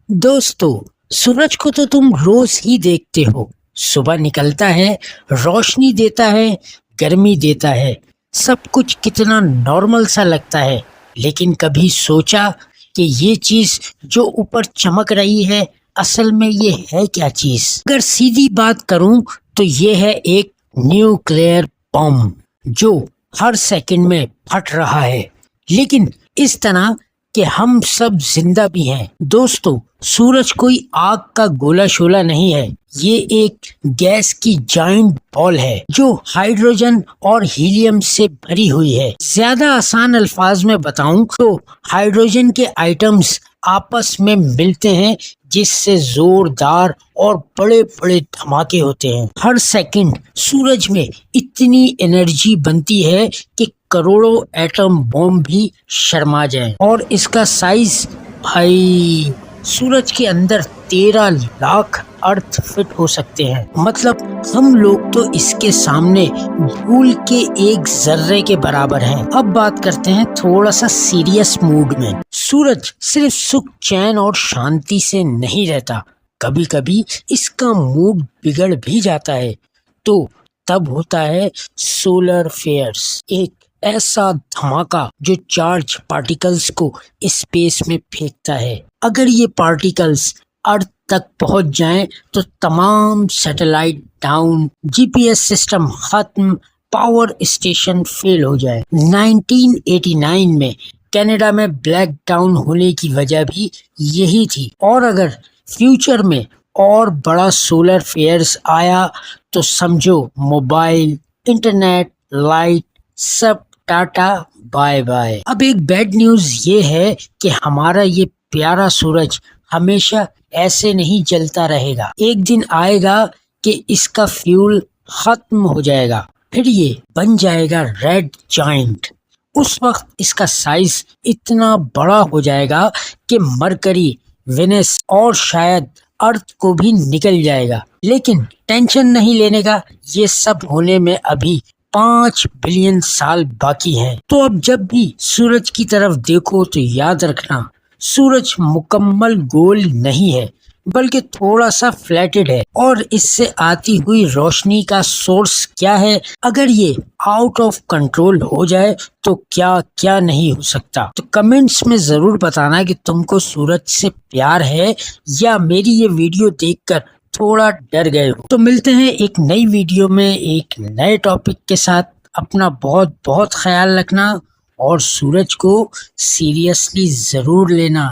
दोस्तों, सूरज को तो तुम रोज ही देखते हो। सुबह निकलता है, रोशनी देता है, गर्मी देता है, सब कुछ कितना नॉर्मल सा लगता है। लेकिन कभी सोचा कि ये चीज जो ऊपर चमक रही है, असल में ये है क्या चीज? अगर सीधी बात करूं तो ये है एक न्यूक्लियर बम जो हर सेकंड में फट रहा है, लेकिन इस तरह कि हम सब जिंदा भी हैं। दोस्तों, सूरज कोई आग का गोला शोला नहीं है, ये एक गैस की जाइंट बॉल है जो हाइड्रोजन और हीलियम से भरी हुई है। ज्यादा आसान अल्फाज में बताऊं तो हाइड्रोजन के आइटम्स आपस में मिलते हैं, जिससे जोरदार और बड़े बड़े धमाके होते हैं। हर सेकंड सूरज में इतनी एनर्जी बनती है कि करोड़ों एटम बम भी शर्मा जाएं। और इसका साइज, भाई, सूरज के अंदर 13 लाख अर्थ फिट हो सकते हैं। मतलब हम लोग तो इसके सामने धूल के एक जर्रे के बराबर हैं। अब बात करते हैं थोड़ा सा सीरियस मूड में। सूरज सिर्फ सुख, चैन और शांति से नहीं रहता, कभी कभी इसका मूड बिगड़ भी जाता है। तो तब होता है सोलर फ्लेयर्स, एक ऐसा धमाका जो चार्ज पार्टिकल्स को स्पेस में फेंकता है। अगर ये पार्टिकल्स अर्थ तक पहुंच जाएं तो तमाम सैटेलाइट डाउन, जीपीएस सिस्टम खत्म, पावर स्टेशन फेल हो जाए। 1989 में कनाडा में ब्लैक डाउन होने की वजह भी यही थी। और अगर फ्यूचर में और बड़ा सोलर फ्लेयर्स आया तो समझो मोबाइल, इंटरनेट, लाइट सब टाटा बाय बाय। अब एक बैड न्यूज ये है कि हमारा ये प्यारा सूरज हमेशा ऐसे नहीं जलता रहेगा। एक दिन आएगा कि इसका फ्यूल खत्म हो जाएगा, फिर ये बन जाएगा रेड जाइंट। उस वक्त इसका साइज इतना बड़ा हो जाएगा कि मरकरी, वेनस और शायद अर्थ को भी निकल जाएगा। लेकिन टेंशन नहीं लेने का, ये सब होने में अभी 5 बिलियन साल बाकी हैं। तो अब जब भी सूरज की तरफ देखो तो याद रखना, सूरज मुकम्मल गोल नहीं है, बल्कि थोड़ा सा फ्लैटेड है। और इससे आती हुई रोशनी का सोर्स क्या है, अगर ये आउट ऑफ कंट्रोल हो जाए तो क्या क्या नहीं हो सकता। तो कमेंट्स में जरूर बताना कि तुमको सूरज से प्यार है या मेरी ये वीडियो देखकर थोड़ा डर गए हो। तो मिलते हैं एक नई वीडियो में एक नए टॉपिक के साथ। अपना बहुत बहुत ख्याल रखना और सूरज को सीरियसली जरूर लेना।